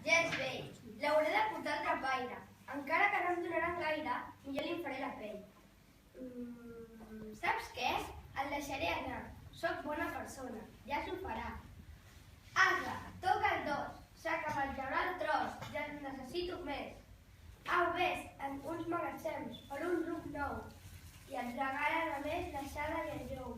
ja és vell. L'hauré de portar al trapaire. Encara que no em donaran gaire, jo li faré la pell. Saps què? El deixaré anar. Soc bona persona. Ja s'ho farà. Asla, toca el dos. Saca menjarà el tros. Ja en necessito més. Au, ves en uns magatzems per un ruc nou. I ens regalen a més l'aixada i el jou.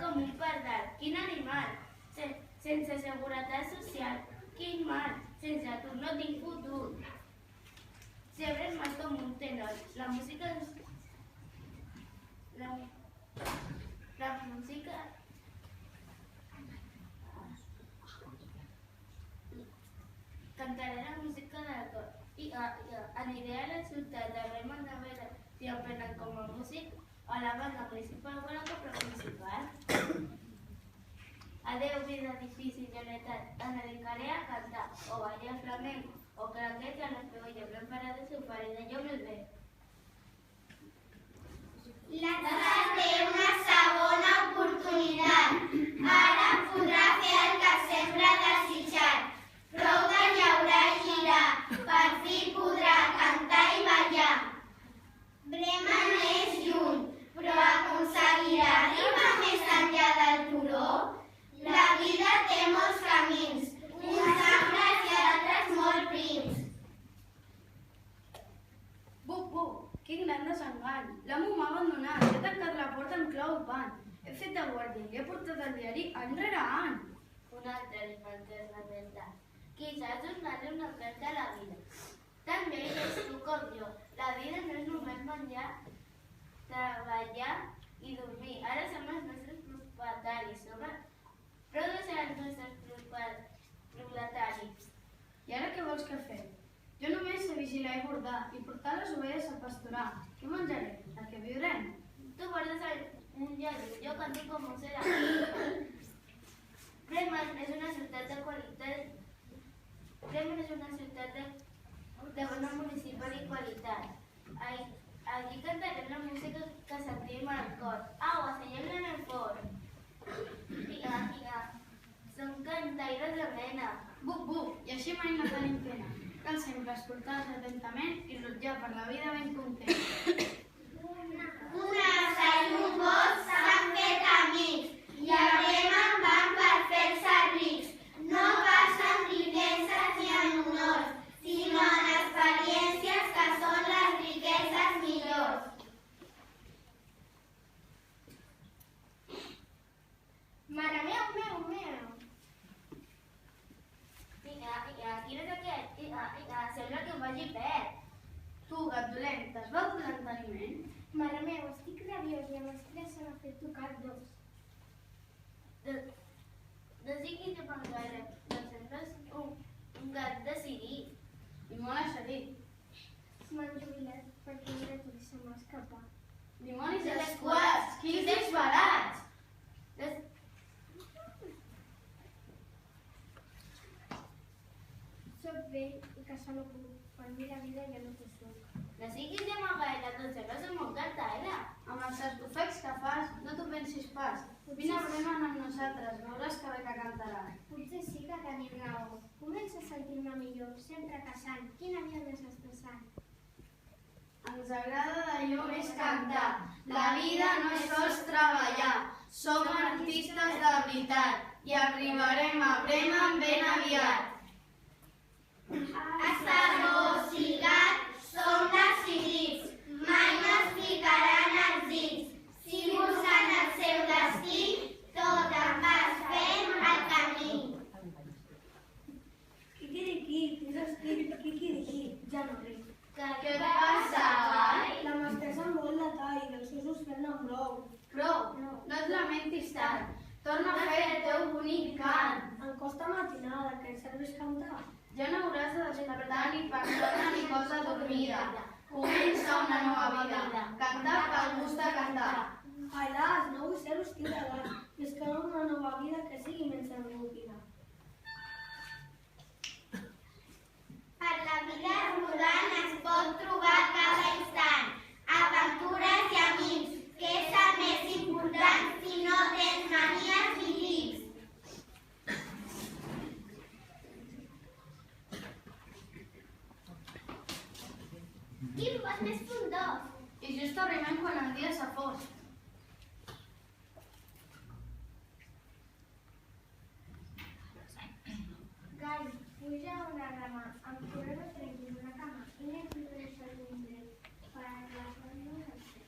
Com un pardal. Quin animal? Sense seguretat social. Quin mal? Sense tu no tinc futur. Sempre mal com un tenor. La música... Cantaré la música del cor. I aniré a la ciutat de Raymond a veure si aprenen com a músic a la banda municipal o a la copla municipal. Adeu, vida difícil, Joneta. Em dedicaré a cantar, o ballar flamenco, o craquets a les peolles ben parades i ho faré de jo molt bé. La té una segona oportunitat. Ara podrà fer el que sempre ha desitjat. Prou de llaurar i girar. Per fi podrà cantar i ballar. Bremen és lluny, però aconseguirà arribar més enllà del turó. La vida té molts camins, uns amples i altres molt prims. Bup, quin gran desengany. L'amo m'ha abandonat, he tancat la porta amb clau i pan. He fet de guàrdia i he portat el diari any rere any. Un altre alimент que es lamenta. Quizás donar-li una oferta a la vida. També és tu com jo. La vida no és només menjar, treballar i dormir. Ara som els nostres propietaris. Prou de ser els nostres proletaris. I ara què vols que fem? Jo només sé vigilar i bordar i portar les ovelles a pasturar. Què menjaré? A què viurem? Tu guardes un lladre, jo canto com un serà. Bremen és una ciutat de qualitat. Bremen és una ciutat de bona municipal i qualitat. Allí cantarem la música que sentim al cor. Au, assenyem en el cor. Figa. Som cantaires de mena. Bup, i així mai no tenim pena. Cal sempre escoltar-los atentament i rutllar per la vida ben content. Un ase i un gos s'han fet amics i a Bremen van per fer-se rics. No pas en riqueses ni en honors, sinó en experiències que són les riqueses millors. Mare meu. Quin és aquest? Sembla que em vagi perd. Tu, gat dolent, t'has begut l'enteniment? Mare meva, estic rabiós i amb els Desitgi de gaire, doncs sembles un gat decidit i molt eixerit. M'han jubilat perquè un gat se m'ha escapat. Dimonis de les quals, quins disbarats! Soc vell i caçar no puc. Per mi la vida ja no té suc. Desitgis de gaire, doncs sembles un molt cantaire. Amb els esbufecs que fas, no t'ho pensis pas. Vine a Bremen amb nosaltres, veuràs que bé que cantaràs. Potser sí que tenim raó. Comença a sentir-me millor, sempre caçant. Quina vida més estressant. Ens agrada d'allò més cantar. La vida no és sols treballar. Som artistes de veritat i arribarem a Bremen ben aviat. Estarrosigat, som decidits, mai no es ficaran els dits. Si busquen el seu destí, tot en vas fent el camí. Quiquiriquí, ja no ric. Què et passa, Gai? La mestressa em vol la tall, dels usos fent-ne prou. Prou, no et lamentis tant. Torna a fer el teu bonic cant. Em costa matinada, que et serveix cantar. Ja no hauràs de despertar ni persona ni cosa dormida. Comença una nova vida. Cantar pel gust de cantar. Ai, las, no vull ser hostil de gas. És que no una nova vida que sigui menys avorrida. Per la vida rodant es pot trobar cada instant aventures i amics, que és el més important si no tens manies ni tics. Quin bosc més frondós! I just arribem quan el dia s'ha fos. Gai, puja a una rama, amb correu no trenquis una cama, i anem a deixar un dret per a les bandes al cel.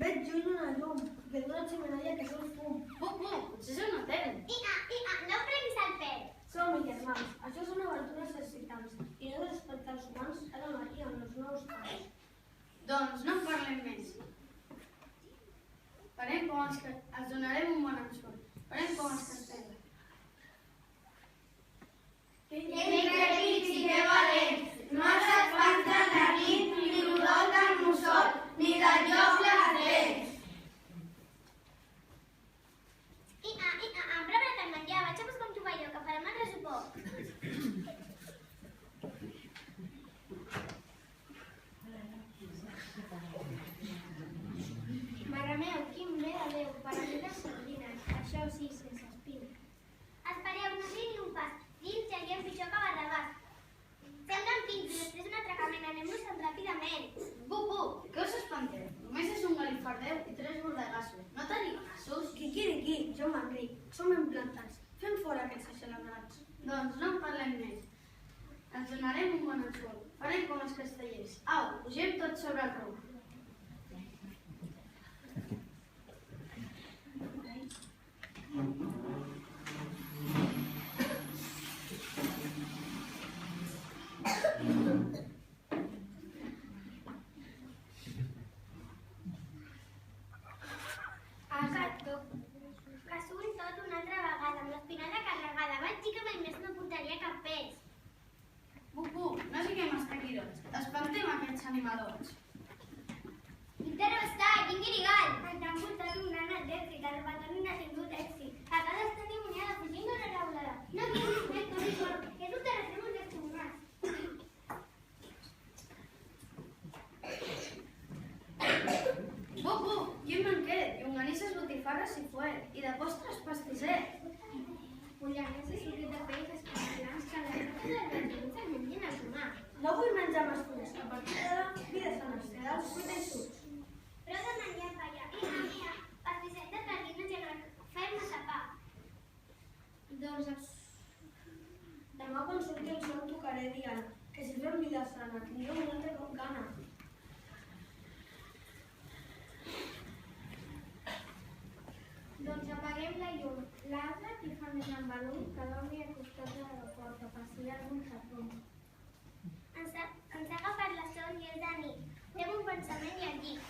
Veig lluny una llum, que d'una xemeneia que surt fum. Potser és un hotel. No prenguis el pèl! Som-hi, germans, això són obertures excitants, i no despertar els humans cada matí amb els nous camps. Doncs no en parlem més. Farem com els que... Els donarem un bon ensurt. Farem com els castells. Que crèdits i que valents, no s'espanten la nit, ni l'olor del mussol, ni del lloc les dents. Em preparat el menjar, vaig a buscar un tovalló, que farem el ressupor. Mare meu, quin bé de Déu, per a mi les sardines, això sí, sense espines. Espereu, no sé ni un pas, dins hi havia pitjor que Barrabàs. Semblen fins i després un atracament, anem-nos-en ràpidament. Que us espanteu? Només és un galifardeu i 3 bordegassos. No teniu nassos? Quiquiriquí, jo me'n ric, som implantats. Fem fora aquests aixelebrats. Doncs no en parlem més. Ens donarem un bon ensurt. Farem com els castellers. Au, pugem tots sobre el ruc. Casull tot una altra vegada, amb l'espinada carregada. Vaig dir que mai més no portaria cap peix. No siguem estaquirons. Espantem aquests animadors. Intero està, quin guirigall! Ens han portat un gran exèrcit, el robatori no ha tingut èxit. A casa està timoniada, fugint d'una revolada. No tinguis més, corri, corri, que és un terratrèmol descomunal. Quin banquet! Llonganisses, botifarres i fuet. I de postres, pastisset. Pollaners i suquet de peix espectaculars que a les notes de les gens es mengin al humà. No vull menjar més fulles, a partir d'ara, vida sana, serà els fruits sucs. Prou de menjar falla. Mira, pastisset de gallines i agafem a tapar. Doncs Demà quan surti el sol tocaré diana, que si fem vida sana, tindrem un altre com gana. Doncs apaguem la llum. L'altre, qui fa més embalum, que dormi al costat de la porta, per si hi ha algun xapó. Ens ha agafat la son i és de nit. Fem un pensament i al llit.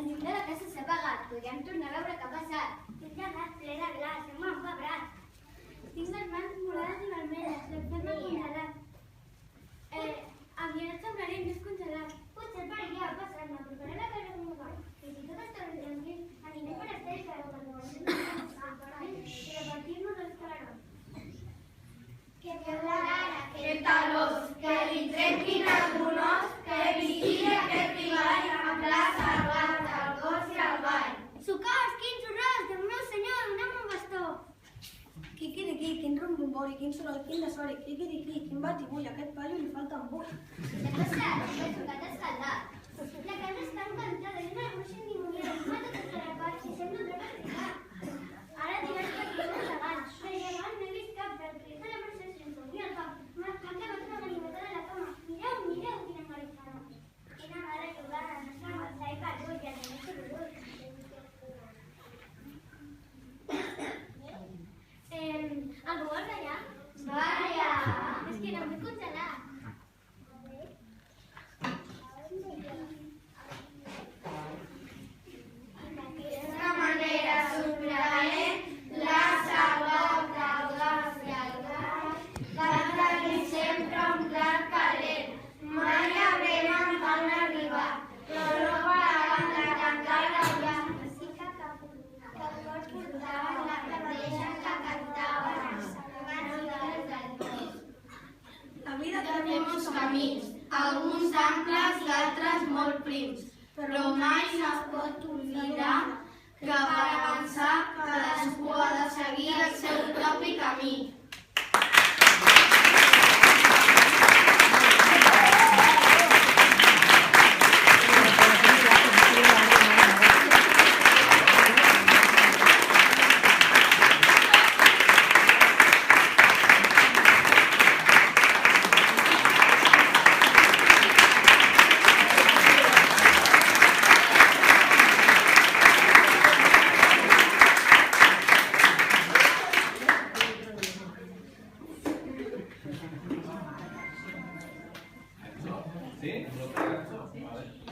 llum de la casa s'ha apagat. Podríem tornar a veure què ha passat. Tinc el nas ple de glaç, hem empebrat. Tinc les mans morades i vermelles, l'estat m'ha congelat. Aviat semblaré més congelat. Potser per allà, passant-me, preparant la casa com ho fa. I si tot està ben tranquil, anirem per estar i cada una i repartir-nos els calarons. Que volara, Que talons, que li trenquin algun os, que vigili aquest riball amb la sarganta, el gos i el ball. Socors, quins horrors, Déu meu senyor, doneu-me un bastó. Quiquiriquí, quin rumbombori, quin soroll, quin desori, quiquiriquí, quin batibull, aquest paio li falta un bull. Què ha passat? M'he tocat escaldat. La casa està encantada, és una bruixa endimoniada, m'ha tot escarapat i sembla un drac africà. Ara diràs que aquí som abans, però jo abans no he vist cap del crit de la bruixa sense obrir el cap. M'ha clavat una ganiveta de la cama. Mireu, mireu, quina maricana. Quina mare jugada, no s'ha avançat i perdut, ja no m'he sabut. Algú vol ballar? Balla! És que no em vull congelar. D'una manera sorprenent, la sarganta, el gos i el ball van tenir sempre un plat calent. Mai haurem en van arribar, però no paraven de cantar i ballar. La vida Té molts camins, alguns amples i altres molt prims, però mai no es pot oblidar que per avançar cadascú ha de seguir el seu propi camí.